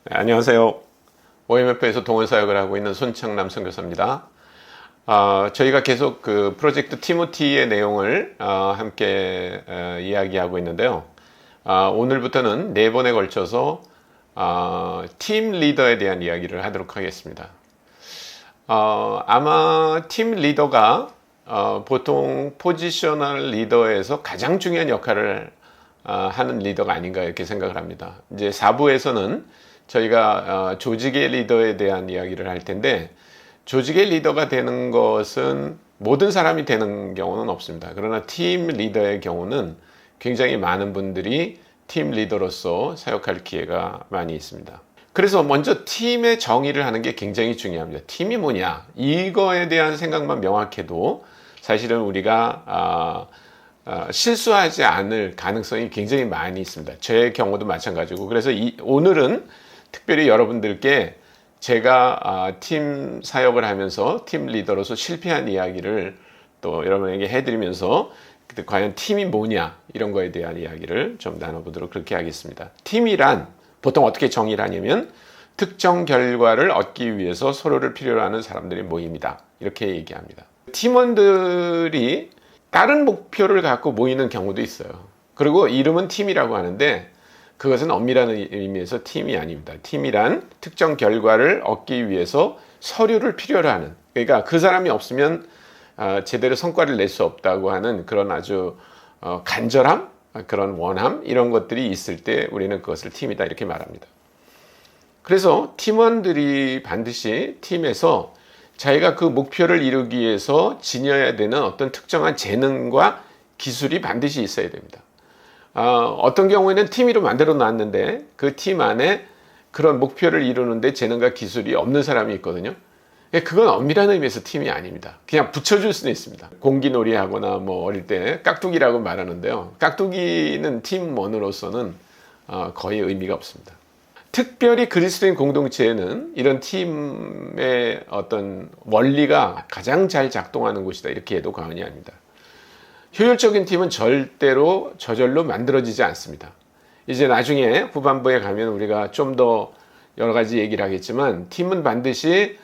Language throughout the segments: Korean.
네, 안녕하세요. OMF에서 동원사역을 하고 있는 손창남 선교사입니다. 저희가 계속 그 프로젝트 티모티의 내용을 함께 이야기하고 있는데요. 오늘부터는 4번에 걸쳐서 팀 리더에 대한 이야기를 하도록 하겠습니다. 아마 팀 리더가 보통 포지셔널 리더에서 가장 중요한 역할을 하는 리더가 아닌가 이렇게 생각을 합니다. 이제 4부에서는 저희가 조직의 리더에 대한 이야기를 할 텐데, 조직의 리더가 되는 것은 모든 사람이 되는 경우는 없습니다. 그러나 팀 리더의 경우는 굉장히 많은 분들이 팀 리더로서 사역할 기회가 많이 있습니다. 그래서 먼저 팀의 정의를 하는 게 굉장히 중요합니다. 팀이 뭐냐? 이거에 대한 생각만 명확해도 사실은 우리가 실수하지 않을 가능성이 굉장히 많이 있습니다. 제 경우도 마찬가지고. 그래서 오늘은 특별히 여러분들께 제가 팀 사역을 하면서 팀 리더로서 실패한 이야기를 또 여러분에게 해드리면서 과연 팀이 뭐냐 이런 거에 대한 이야기를 좀 나눠보도록 그렇게 하겠습니다. 팀이란 보통 어떻게 정의를 하냐면 특정 결과를 얻기 위해서 서로를 필요로 하는 사람들의 모임이다 이렇게 얘기합니다. 팀원들이 다른 목표를 갖고 모이는 경우도 있어요. 그리고 이름은 팀이라고 하는데 그것은 엄밀한 의미에서 팀이 아닙니다. 팀이란 특정 결과를 얻기 위해서 서류를 필요로 하는, 그러니까 그 사람이 없으면 제대로 성과를 낼 수 없다고 하는 그런 아주 간절함, 그런 원함 이런 것들이 있을 때 우리는 그것을 팀이다 이렇게 말합니다. 그래서 팀원들이 반드시 팀에서 자기가 그 목표를 이루기 위해서 지녀야 되는 어떤 특정한 재능과 기술이 반드시 있어야 됩니다. 어떤 경우에는 팀으로 만들어 놨는데 그 팀 안에 그런 목표를 이루는데 재능과 기술이 없는 사람이 있거든요. 그건 엄밀한 의미에서 팀이 아닙니다. 그냥 붙여줄 수는 있습니다. 공기놀이 하거나 뭐 어릴 때 깍두기라고 말하는데요. 깍두기는 팀원으로서는 거의 의미가 없습니다. 특별히 그리스도인 공동체에는 이런 팀의 어떤 원리가 가장 잘 작동하는 곳이다 이렇게 해도 과언이 아닙니다. 효율적인 팀은 절대로 저절로 만들어지지 않습니다. 이제 나중에 후반부에 가면 우리가 좀 더 여러 가지 얘기를 하겠지만 팀은 반드시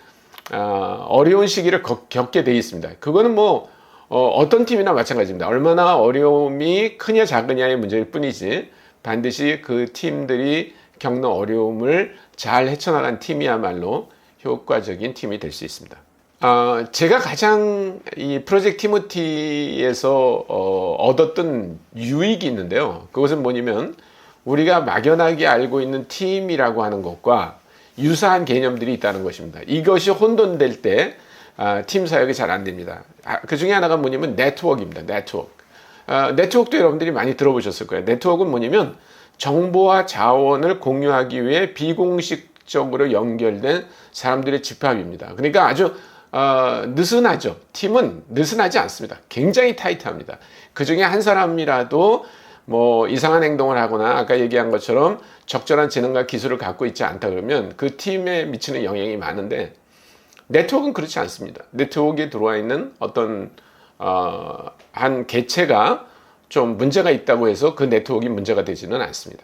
어려운 시기를 겪게 돼 있습니다. 그거는 뭐 어떤 팀이나 마찬가지입니다. 얼마나 어려움이 크냐 작으냐의 문제일 뿐이지 반드시 그 팀들이 겪는 어려움을 잘 헤쳐나간 팀이야말로 효과적인 팀이 될 수 있습니다. 제가 가장 이 프로젝트 티모티에서 얻었던 유익이 있는데요. 그것은 뭐냐면 우리가 막연하게 알고 있는 팀이라고 하는 것과 유사한 개념들이 있다는 것입니다. 이것이 혼돈될 때 팀 사역이 잘 안 됩니다. 그 중에 하나가 뭐냐면 네트워크입니다. 네트워크. 네트워크도 여러분들이 많이 들어보셨을 거예요. 네트워크는 뭐냐면 정보와 자원을 공유하기 위해 비공식적으로 연결된 사람들의 집합입니다. 그러니까 아주 느슨하죠. 팀은 느슨하지 않습니다. 굉장히 타이트합니다. 그 중에 한 사람이라도 뭐 이상한 행동을 하거나 아까 얘기한 것처럼 적절한 재능과 기술을 갖고 있지 않다 그러면 그 팀에 미치는 영향이 많은데 네트워크는 그렇지 않습니다. 네트워크에 들어와 있는 어떤 한 개체가 좀 문제가 있다고 해서 그 네트워크가 문제가 되지는 않습니다.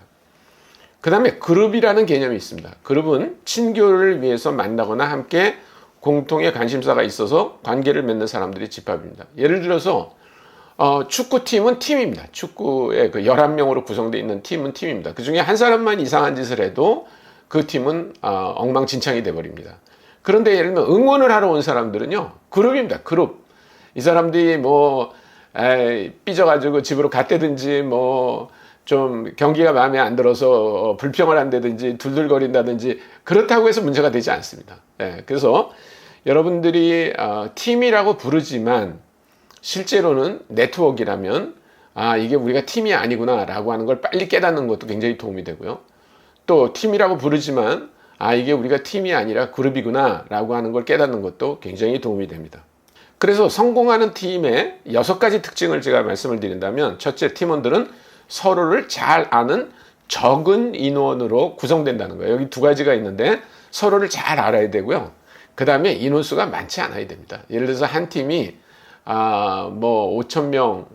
그 다음에 그룹이라는 개념이 있습니다. 그룹은 친교를 위해서 만나거나 함께 공통의 관심사가 있어서 관계를 맺는 사람들이 집합입니다. 예를 들어서 축구팀은 팀입니다. 축구의 그 11명으로 구성되어 있는 팀은 팀입니다. 그 중에 한 사람만 이상한 짓을 해도 그 팀은 엉망진창이 돼버립니다. 그런데 예를 들면 응원을 하러 온 사람들은요, 그룹입니다. 그룹. 이 사람들이 뭐 삐져가지고 집으로 갔다든지 뭐 좀 경기가 마음에 안 들어서 불평을 한다든지 둘둘거린다든지 그렇다고 해서 문제가 되지 않습니다. 그래서 여러분들이 팀이라고 부르지만 실제로는 네트워크라면 이게 우리가 팀이 아니구나 라고 하는 걸 빨리 깨닫는 것도 굉장히 도움이 되고요. 또 팀이라고 부르지만 이게 우리가 팀이 아니라 그룹이구나 라고 하는 걸 깨닫는 것도 굉장히 도움이 됩니다. 그래서 성공하는 팀의 6가지 특징을 제가 말씀을 드린다면, 첫째, 팀원들은 서로를 잘 아는 적은 인원으로 구성된다는 거예요. 여기 2가지가 있는데 서로를 잘 알아야 되고요. 그 다음에 인원수가 많지 않아야 됩니다. 예를 들어서 한 팀이 뭐 5,000명,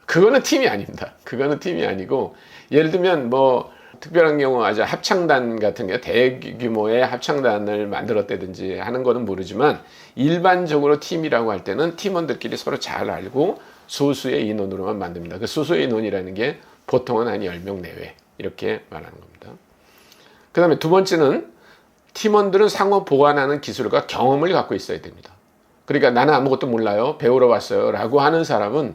그거는 팀이 아닙니다. 그거는 팀이 아니고, 예를 들면 뭐 특별한 경우 아주 합창단 같은 게 대규모의 합창단을 만들었다든지 하는 거는 모르지만 일반적으로 팀이라고 할 때는 팀원들끼리 서로 잘 알고 소수의 인원으로만 만듭니다. 그 소수의 인원이라는 게 보통은 한 10명 내외 이렇게 말하는 겁니다. 그 다음에 두 번째는 팀원들은 상호 보완하는 기술과 경험을 갖고 있어야 됩니다. 그러니까 나는 아무것도 몰라요. 배우러 왔어요. 라고 하는 사람은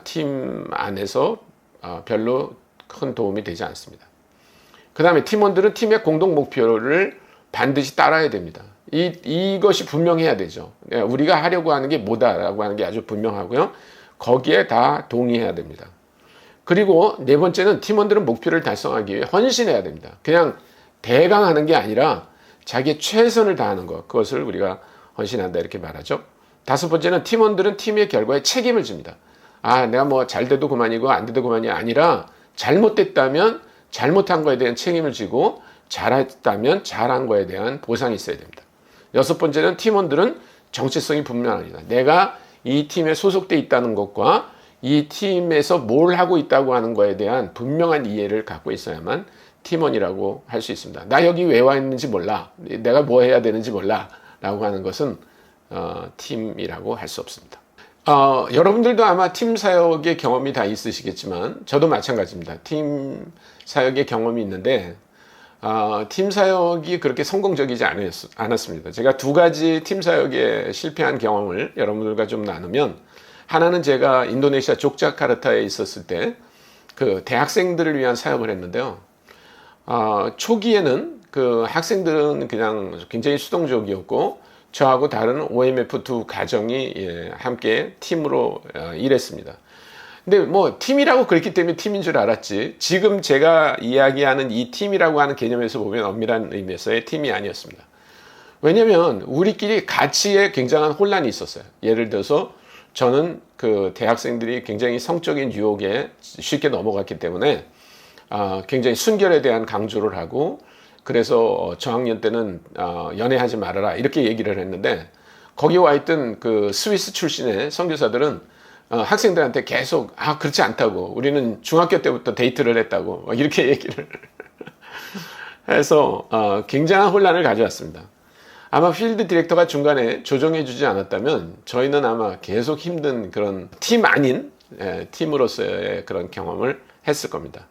팀 안에서 별로 큰 도움이 되지 않습니다. 그 다음에 팀원들은 팀의 공동 목표를 반드시 따라야 됩니다. 이것이 분명해야 되죠. 우리가 하려고 하는 게 뭐다라고 하는 게 아주 분명하고요. 거기에 다 동의해야 됩니다. 그리고 네 번째는 팀원들은 목표를 달성하기 위해 헌신해야 됩니다. 그냥 대강 하는 게 아니라 자기의 최선을 다하는 것, 그것을 우리가 헌신한다 이렇게 말하죠. 다섯 번째는 팀원들은 팀의 결과에 책임을 집니다. 내가 뭐 잘 돼도 그만이고 안 돼도 그만이 아니라 잘못됐다면 잘못한 거에 대한 책임을 지고 잘했다면 잘한 거에 대한 보상이 있어야 됩니다. 여섯 번째는 팀원들은 정체성이 분명합니다. 내가 이 팀에 소속돼 있다는 것과 이 팀에서 뭘 하고 있다고 하는 거에 대한 분명한 이해를 갖고 있어야만 팀원이라고 할 수 있습니다. 나 여기 왜 와 있는지 몰라. 내가 뭐 해야 되는지 몰라. 라고 하는 것은 팀이라고 할 수 없습니다. 여러분들도 아마 팀 사역의 경험이 다 있으시겠지만 저도 마찬가지입니다. 팀 사역의 경험이 있는데 팀 사역이 그렇게 성공적이지 않았습니다. 제가 두 가지 팀 사역에 실패한 경험을 여러분들과 좀 나누면, 하나는 제가 인도네시아 족자카르타에 있었을 때 그 대학생들을 위한 사역을 했는데요. 초기에는 그 학생들은 그냥 굉장히 수동적이었고 저하고 다른 OMF 두 가정이 함께 팀으로 일했습니다. 근데 뭐 팀이라고 그랬기 때문에 팀인 줄 알았지, 지금 제가 이야기하는 이 팀이라고 하는 개념에서 보면 엄밀한 의미에서의 팀이 아니었습니다. 왜냐면 우리끼리 가치에 굉장한 혼란이 있었어요. 예를 들어서 저는 그 대학생들이 굉장히 성적인 유혹에 쉽게 넘어갔기 때문에 굉장히 순결에 대한 강조를 하고, 그래서 저학년 때는 연애하지 말아라 이렇게 얘기를 했는데, 거기 와 있던 그 스위스 출신의 선교사들은 학생들한테 계속 그렇지 않다고, 우리는 중학교 때부터 데이트를 했다고 이렇게 얘기를 해서 굉장한 혼란을 가져왔습니다. 아마 필드 디렉터가 중간에 조정해 주지 않았다면 저희는 아마 계속 힘든 그런 팀 아닌 팀으로서의 그런 경험을 했을 겁니다.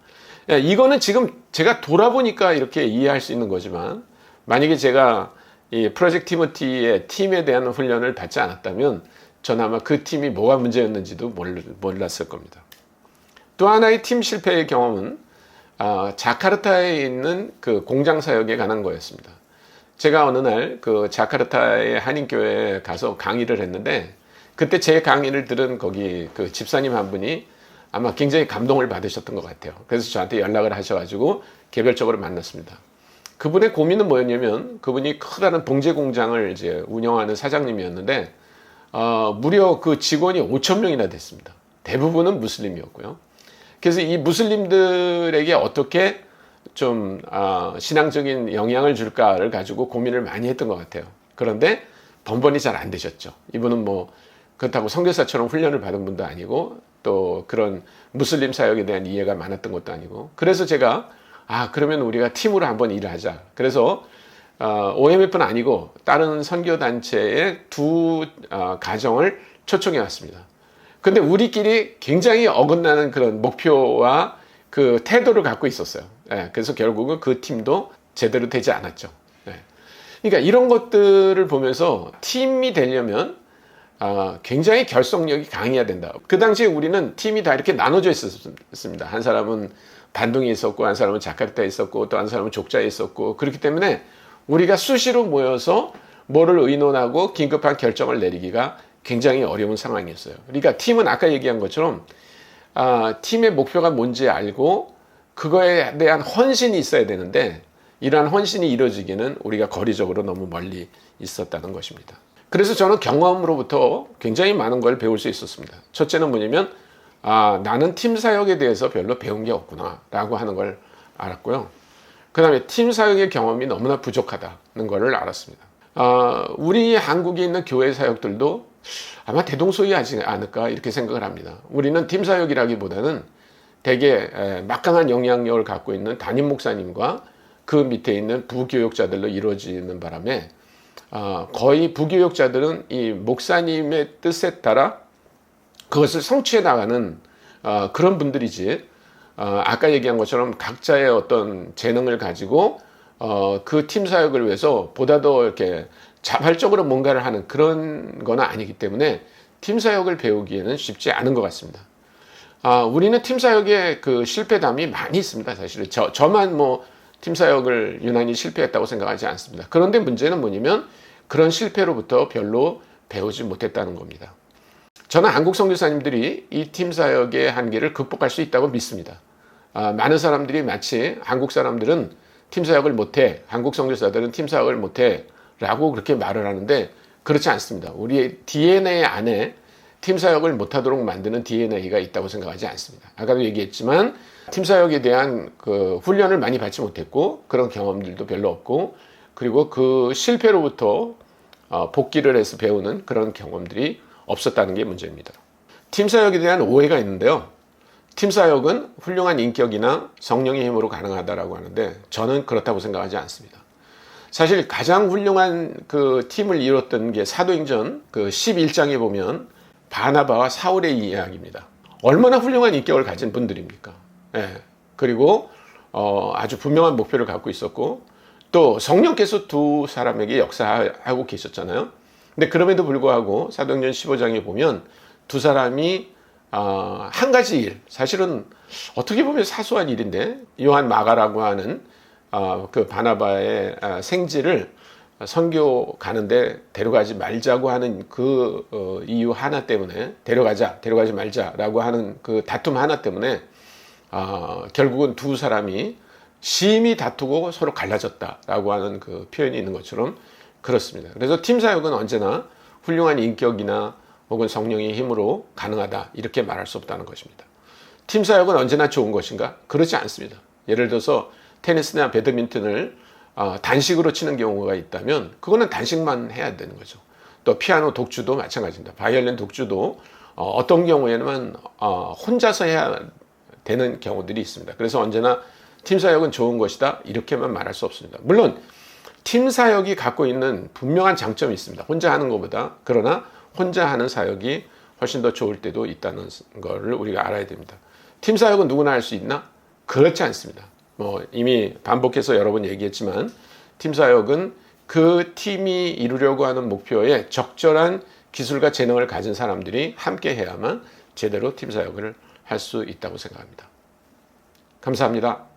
이거는 지금 제가 돌아보니까 이렇게 이해할 수 있는 거지만, 만약에 제가 이 프로젝트 티모티의 팀에 대한 훈련을 받지 않았다면 저는 아마 그 팀이 뭐가 문제였는지도 몰랐을 겁니다. 또 하나의 팀 실패의 경험은 자카르타에 있는 그 공장 사역에 관한 거였습니다. 제가 어느 날 그 자카르타의 한인교회에 가서 강의를 했는데, 그때 제 강의를 들은 거기 그 집사님 한 분이 아마 굉장히 감동을 받으셨던 것 같아요. 그래서 저한테 연락을 하셔가지고 개별적으로 만났습니다. 그분의 고민은 뭐였냐면, 그분이 커다란 봉제 공장을 이제 운영하는 사장님이었는데 무려 그 직원이 5,000명이나 됐습니다. 대부분은 무슬림이었고요. 그래서 이 무슬림들에게 어떻게 좀 신앙적인 영향을 줄까를 가지고 고민을 많이 했던 것 같아요. 그런데 번번이 잘 안 되셨죠. 이분은 뭐 그렇다고 선교사처럼 훈련을 받은 분도 아니고 또 그런 무슬림 사역에 대한 이해가 많았던 것도 아니고, 그래서 제가 그러면 우리가 팀으로 한번 일을 하자. 그래서 OMF는 아니고 다른 선교단체의 두 가정을 초청해 왔습니다. 근데 우리끼리 굉장히 어긋나는 그런 목표와 그 태도를 갖고 있었어요. 그래서 결국은 그 팀도 제대로 되지 않았죠. 그러니까 이런 것들을 보면서 팀이 되려면 굉장히 결속력이 강해야 된다. 그 당시에 우리는 팀이 다 이렇게 나눠져 있었습니다. 한 사람은 반둥에 있었고, 한 사람은 자카르타에 있었고, 또 한 사람은 족자에 있었고, 그렇기 때문에 우리가 수시로 모여서 뭐를 의논하고 긴급한 결정을 내리기가 굉장히 어려운 상황이었어요. 그러니까 팀은 아까 얘기한 것처럼 팀의 목표가 뭔지 알고 그거에 대한 헌신이 있어야 되는데, 이러한 헌신이 이루어지기는 우리가 거리적으로 너무 멀리 있었다는 것입니다. 그래서 저는 경험으로부터 굉장히 많은 걸 배울 수 있었습니다. 첫째는 뭐냐면 나는 팀 사역에 대해서 별로 배운 게 없구나 라고 하는 걸 알았고요. 그 다음에 팀 사역의 경험이 너무나 부족하다는 걸 알았습니다. 우리 한국에 있는 교회 사역들도 아마 대동소이하지 않을까 이렇게 생각을 합니다. 우리는 팀 사역이라기보다는 되게 막강한 영향력을 갖고 있는 담임 목사님과 그 밑에 있는 부교역자들로 이루어지는 바람에 거의 부교역자들은 이 목사님의 뜻에 따라 그것을 성취해 나가는 그런 분들이지, 아까 얘기한 것처럼 각자의 어떤 재능을 가지고 그 팀 사역을 위해서 보다 더 이렇게 자발적으로 뭔가를 하는 그런 건 아니기 때문에 팀 사역을 배우기에는 쉽지 않은 것 같습니다. 우리는 팀 사역에 그 실패담이 많이 있습니다. 사실은 저만 뭐 팀 사역을 유난히 실패했다고 생각하지 않습니다. 그런데 문제는 뭐냐면 그런 실패로부터 별로 배우지 못했다는 겁니다. 저는 한국 선교사님들이 이 팀 사역의 한계를 극복할 수 있다고 믿습니다. 많은 사람들이 마치 한국 사람들은 팀 사역을 못해, 한국 선교사들은 팀 사역을 못해 라고 그렇게 말을 하는데 그렇지 않습니다. 우리의 DNA 안에 팀 사역을 못하도록 만드는 DNA가 있다고 생각하지 않습니다. 아까도 얘기했지만 팀 사역에 대한 그 훈련을 많이 받지 못했고 그런 경험들도 별로 없고, 그리고 그 실패로부터 복기를 해서 배우는 그런 경험들이 없었다는 게 문제입니다. 팀 사역에 대한 오해가 있는데요. 팀 사역은 훌륭한 인격이나 성령의 힘으로 가능하다라고 하는데 저는 그렇다고 생각하지 않습니다. 사실 가장 훌륭한 그 팀을 이뤘던 게 사도행전 그 11장에 보면 바나바와 사울의 이야기입니다. 얼마나 훌륭한 인격을 가진 분들입니까? 예. 그리고 아주 분명한 목표를 갖고 있었고 또 성령께서 두 사람에게 역사하고 계셨잖아요. 근데 그럼에도 불구하고 사도행전 15장에 보면 두 사람이 한 가지 일, 사실은 어떻게 보면 사소한 일인데 요한 마가라고 하는 그 바나바의 생지를 선교 가는데 데려가지 말자고 하는 그 이유 하나 때문에 데려가지 말자라고 하는 그 다툼 하나 때문에 결국은 두 사람이 심히 다투고 서로 갈라졌다라고 하는 그 표현이 있는 것처럼 그렇습니다. 그래서 팀 사역은 언제나 훌륭한 인격이나 혹은 성령의 힘으로 가능하다 이렇게 말할 수 없다는 것입니다. 팀 사역은 언제나 좋은 것인가? 그렇지 않습니다. 예를 들어서 테니스나 배드민턴을 단식으로 치는 경우가 있다면 그거는 단식만 해야 되는 거죠. 또 피아노 독주도 마찬가지입니다. 바이올린 독주도 어떤 경우에는 혼자서 해야 되는 경우들이 있습니다. 그래서 언제나 팀 사역은 좋은 것이다 이렇게만 말할 수 없습니다. 물론 팀 사역이 갖고 있는 분명한 장점이 있습니다. 혼자 하는 것보다. 그러나 혼자 하는 사역이 훨씬 더 좋을 때도 있다는 것을 우리가 알아야 됩니다. 팀 사역은 누구나 할 수 있나? 그렇지 않습니다. 이미 반복해서 여러 번 얘기했지만 팀 사역은 그 팀이 이루려고 하는 목표에 적절한 기술과 재능을 가진 사람들이 함께 해야만 제대로 팀 사역을 할 수 있다고 생각합니다. 감사합니다.